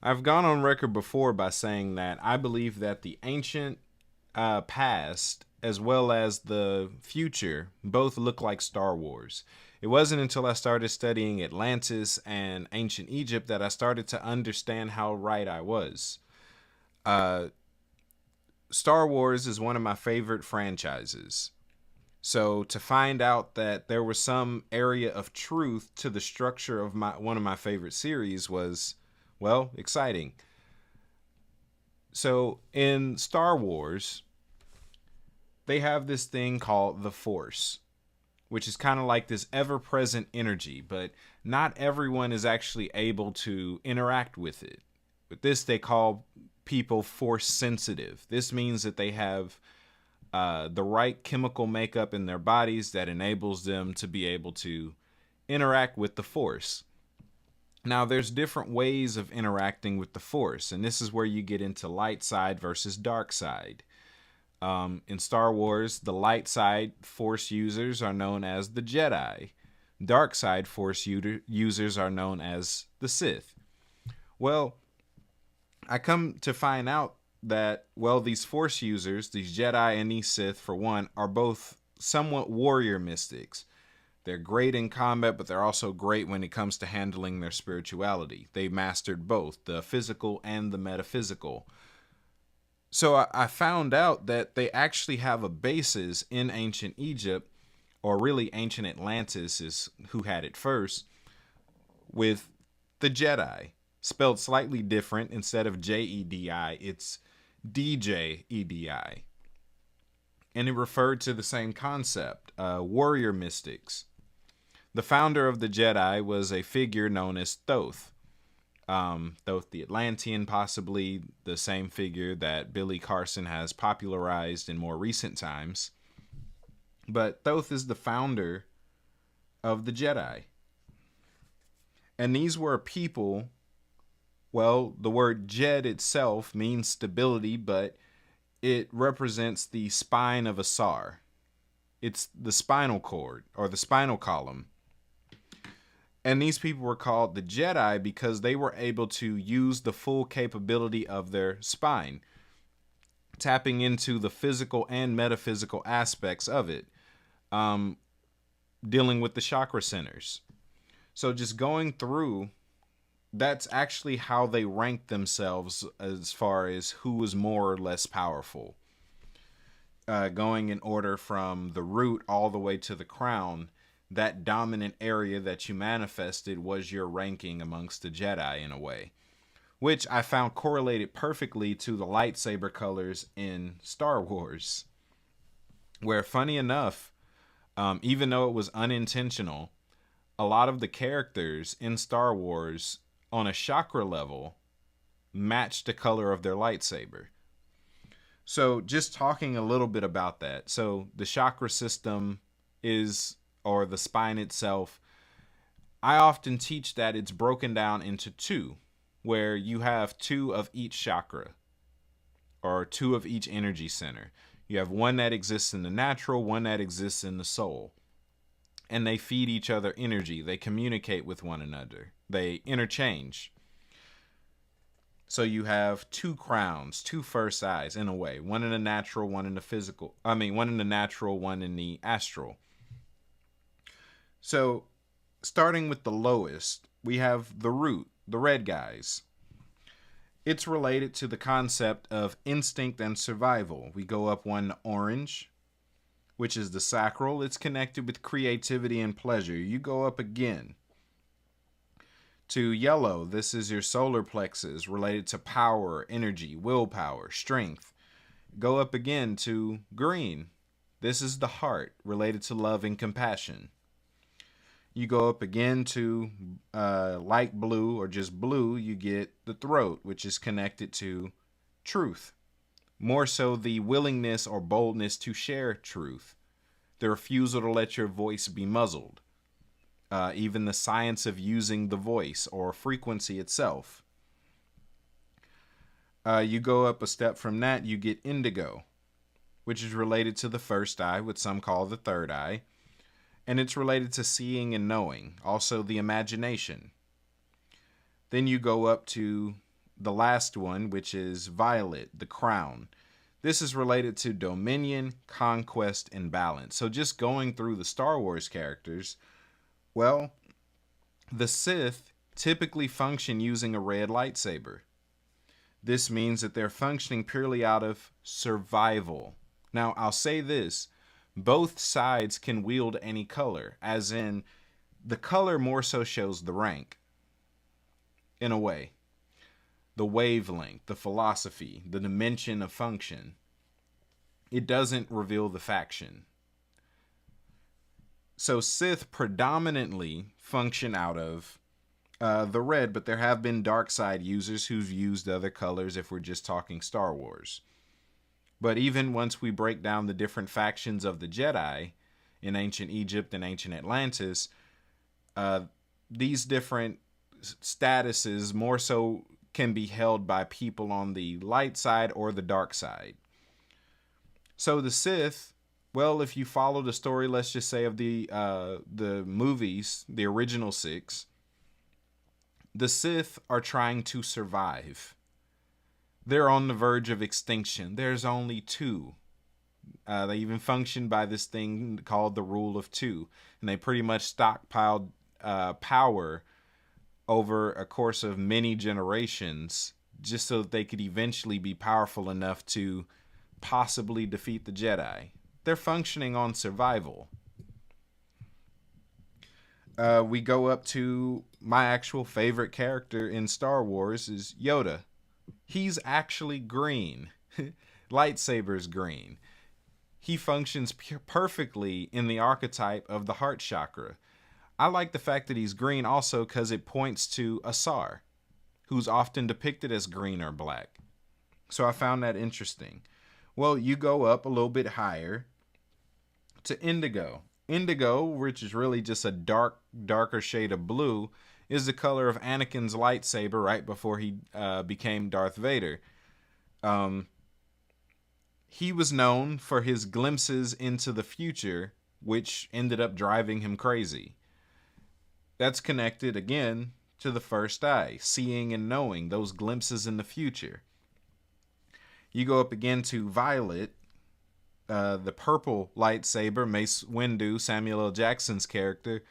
I've gone on record before by saying that I believe that the ancient past as well as the future both look like Star Wars. It wasn't until I started studying Atlantis and ancient Egypt that I started to understand how right I was. Uh, Star Wars is one of my favorite franchises. So to find out that there was some area of truth to the structure of my one of my favorite series was, well, exciting. So in Star Wars, they have this thing called the Force, which is kind of like this ever present energy, but not everyone is actually able to interact with it. With this, they call people force sensitive. This means that they have the right chemical makeup in their bodies that enables them to be able to interact with the Force. Now, there's different ways of interacting with the Force, and this is where you get into light side versus dark side. In Star Wars, the light side Force users are known as the Jedi. Dark side Force users are known as the Sith. Well, I come to find out that, well, these Force users, these Jedi and these Sith, for one, are both somewhat warrior mystics. They're great in combat, but they're also great when it comes to handling their spirituality. They mastered both, the physical and the metaphysical. So I found out that they actually have a basis in ancient Egypt, or really ancient Atlantis is who had it first, with the Jedi. Spelled slightly different. Instead of Jedi, it's Djedi. And it referred to the same concept, warrior mystics. The founder of the Jedi was a figure known as Thoth. Thoth the Atlantean, possibly the same figure that Billy Carson has popularized in more recent times. But Thoth is the founder of the Jedi. And these were people, well, the word Djed itself means stability, but it represents the spine of a Sar. It's the spinal cord or the spinal column. And these people were called the Jedi because they were able to use the full capability of their spine, tapping into the physical and metaphysical aspects of it, um, dealing with the chakra centers. So just going through, that's actually how they ranked themselves as far as who was more or less powerful. Going in order from the root all the way to the crown, that dominant area that you manifested was your ranking amongst the Jedi in a way, which I found correlated perfectly to the lightsaber colors in Star Wars. Where, funny enough, even though it was unintentional, a lot of the characters in Star Wars on a chakra level matched the color of their lightsaber. So, just talking a little bit about that. So, the chakra system is, or the spine itself, I often teach that it's broken down into two, where you have two of each chakra, or two of each energy center. You have one that exists in the natural, one that exists in the soul. And they feed each other energy. They communicate with one another. They interchange. So you have two crowns, two first eyes in a way. One in the natural, one in the physical. One in the natural, one in the astral. So starting with the lowest, we have the root, the red guys. It's related to the concept of instinct and survival. We go up one to orange, which is the sacral. It's connected with creativity and pleasure. You go up again to yellow. This is your solar plexus, related to power, energy, willpower, strength. Go up again to green. This is the heart, related to love and compassion. You go up again to light blue or just blue, you get the throat, which is connected to truth. More so the willingness or boldness to share truth. The refusal to let your voice be muzzled. Even the science of using the voice or frequency itself. You go up a step from that, you get indigo, which is related to the first eye, what some call the third eye. And it's related to seeing and knowing, also the imagination. Then you go up to the last one, which is violet, the crown. This is related to dominion, conquest, and balance. So just going through the Star Wars characters, well, the Sith typically function using a red lightsaber. This means that they're functioning purely out of survival. Now, I'll say this. Both sides can wield any color, as in the color more so shows the rank, in a way. The wavelength, the philosophy, the dimension of function. It doesn't reveal the faction. So Sith predominantly function out of the red, but there have been dark side users who've used other colors if we're just talking Star Wars. But even once we break down the different factions of the Jedi in ancient Egypt and ancient Atlantis, these different statuses more so can be held by people on the light side or the dark side. So the Sith, well, if you follow the story, let's just say of the movies, the original 6, the Sith are trying to survive. They're on the verge of extinction. There's only 2. They even function by this thing called the Rule of 2. And they pretty much stockpiled power over a course of many generations just so that they could eventually be powerful enough to possibly defeat the Jedi. They're functioning on survival. We go up to my actual favorite character in Star Wars is Yoda. He's actually green. Lightsaber's green. He functions perfectly in the archetype of the heart chakra. I like the fact that he's green also because it points to Asar, who's often depicted as green or black. So I found that interesting. Well, you go up a little bit higher to indigo. Indigo, which is really just a darker shade of blue, is the color of Anakin's lightsaber right before he became Darth Vader. He was known for his glimpses into the future, which ended up driving him crazy. That's connected, again, to the first eye, seeing and knowing, those glimpses in the future. You go up again to violet, the purple lightsaber, Mace Windu, Samuel L. Jackson's character,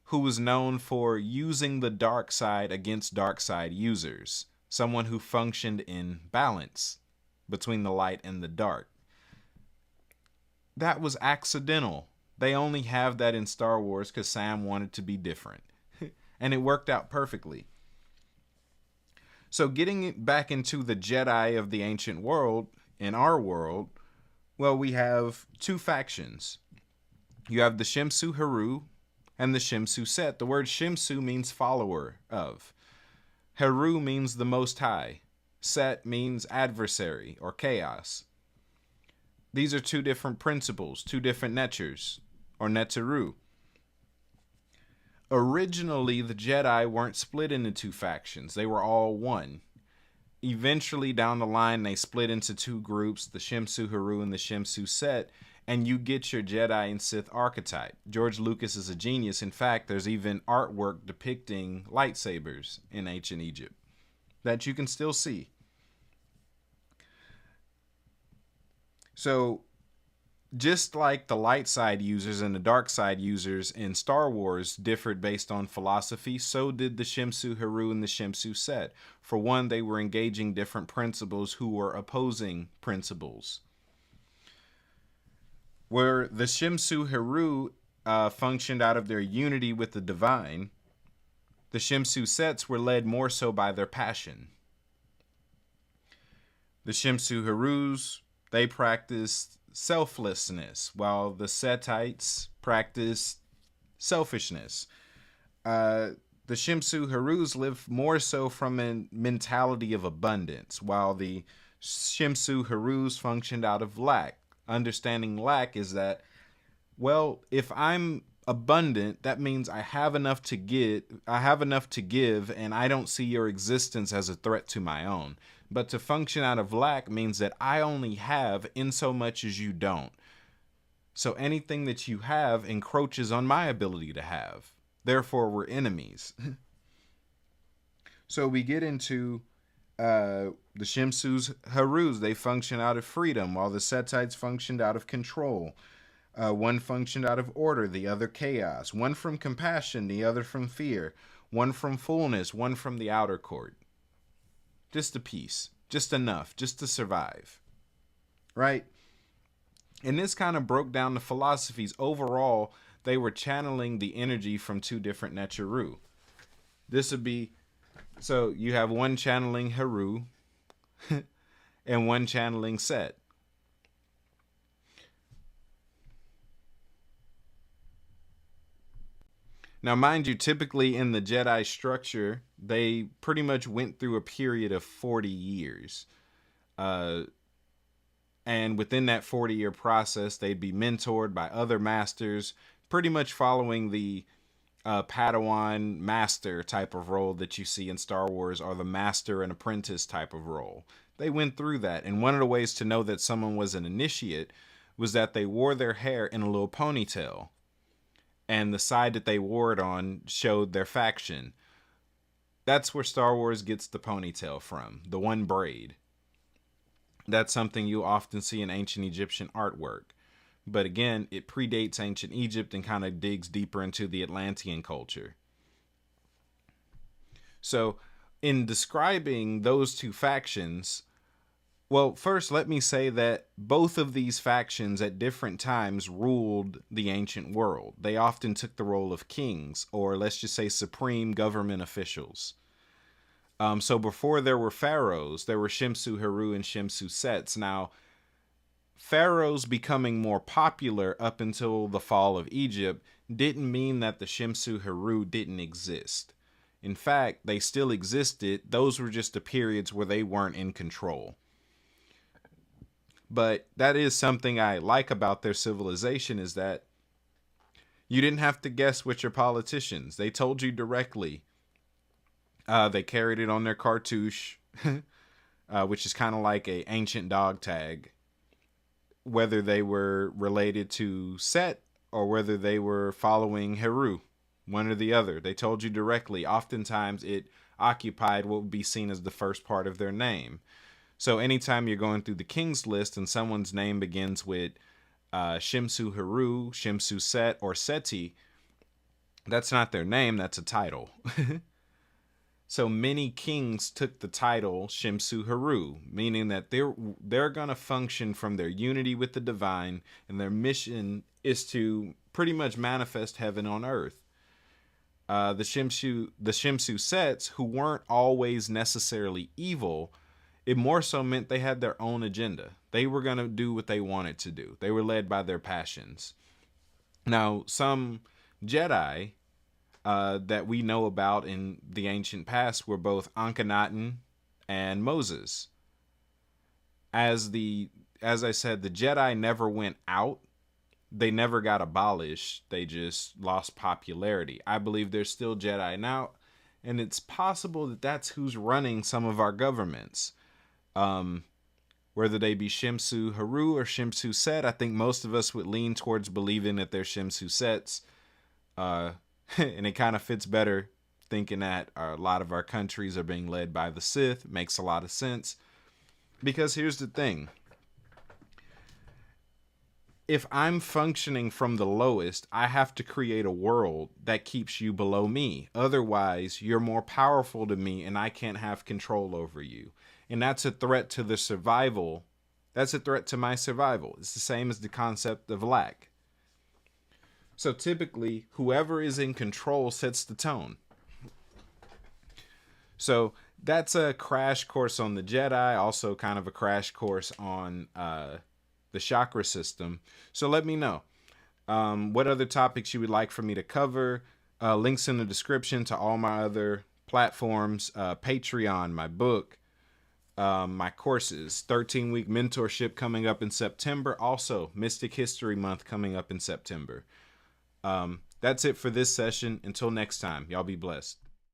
who was known for using the dark side against dark side users. Someone who functioned in balance between the light and the dark. That was accidental. They only have that in Star Wars because Sam wanted to be different. And it worked out perfectly. So getting back into the Jedi of the ancient world, in our world, well, we have 2 factions. You have the Shimsu Haru and the Shimsu Set. The word Shimsu means follower of. Haru means the Most High. Set means adversary or chaos. These are 2 different principles, 2 different Netchers or Netzeru. Originally, the Jedi weren't split into 2 factions. They were all one. Eventually, down the line, they split into 2 groups, the Shimsu Haru and the Shimsu Set, and you get your Jedi and Sith archetype. George Lucas is a genius. In fact, there's even artwork depicting lightsabers in ancient Egypt that you can still see. So, just like the light side users and the dark side users in Star Wars differed based on philosophy, so did the Shimsu Haru and the Shimsu Set. For one, they were engaging different principles who were opposing principles. Where the Shimsu Haru functioned out of their unity with the divine, the Shimsu Sets were led more so by their passion. The Shimsu Harus, they practiced selflessness, while the Setites practiced selfishness. The Shimsu Harus live more so from a mentality of abundance, while the Shimsu Harus functioned out of lack. Understanding lack is that, well, if I'm abundant, that means I have enough to give, and I don't see your existence as a threat to my own. But to function out of lack means that I only have in so much as you don't. So anything that you have encroaches on my ability to have. Therefore, we're enemies. So we get into The Shimsu's Harus, they functioned out of freedom, while the Setites functioned out of control. One functioned out of order, the other chaos. One from compassion, the other from fear. One from fullness, one from the outer court. Just a piece, just enough, just to survive. Right? And this kind of broke down the philosophies. Overall, they were channeling the energy from two different Necharu. This would be, so you have one channeling Haru and one channeling Set. Now, mind you, typically in the Jedi structure, they pretty much went through a period of 40 years. Uh, and within that 40-year process, they'd be mentored by other masters, pretty much following the Padawan master type of role that you see in Star Wars, or the master and apprentice type of role. They went through that. And one of the ways to know that someone was an initiate was that they wore their hair in a little ponytail. And the side that they wore it on showed their faction. That's where Star Wars gets the ponytail from, the one braid. That's something you often see in ancient Egyptian artwork. But again, it predates ancient Egypt and kind of digs deeper into the Atlantean culture. So, in describing those two factions, well, first let me say that both of these factions at different times ruled the ancient world. They often took the role of kings, or let's just say supreme government officials. So before there were pharaohs, there were Shimsu Haru and Shimsu Sets. Now, pharaohs becoming more popular up until the fall of Egypt didn't mean that the Shimsu Haru didn't exist. In fact, they still existed. Those were just the periods where they weren't in control. But that is something I like about their civilization, is that you didn't have to guess with your politicians. They told you directly. They carried it on their cartouche, which is kind of like a ancient dog tag. Whether they were related to Set or whether they were following Heru, one or the other. They told you directly. Oftentimes it occupied what would be seen as the first part of their name. So anytime you're going through the King's List and someone's name begins with Shimsu Haru, Shimsu Set, or Seti, that's not their name, that's a title. So many kings took the title Shimsu Haru, meaning that they're going to function from their unity with the divine, and their mission is to pretty much manifest heaven on earth. The Shimsu Sets, who weren't always necessarily evil, it more so meant they had their own agenda. They were going to do what they wanted to do. They were led by their passions. Now, some Jedi that we know about in the ancient past were both Akhenaten and Moses. As I said, the Jedi never went out. They never got abolished. They just lost popularity. I believe there's still Jedi now, and it's possible that that's who's running some of our governments. Whether they be Shimsu Haru or Shimsu Set, I think most of us would lean towards believing that they're Shimsu Sets. And it kind of fits better thinking that a lot of our countries are being led by the Sith. It makes a lot of sense. Because here's the thing. If I'm functioning from the lowest, I have to create a world that keeps you below me. Otherwise, you're more powerful to me and I can't have control over you. And that's a threat to the survival. That's a threat to my survival. It's the same as the concept of lack. So typically, whoever is in control sets the tone. So that's a crash course on the Jedi, also kind of a crash course on the chakra system. So let me know what other topics you would like for me to cover. Links in the description to all my other platforms, Patreon, my book, my courses, 13-week mentorship coming up in September. Also, Mystic History Month coming up in September. That's it for this session. Until next time, y'all be blessed.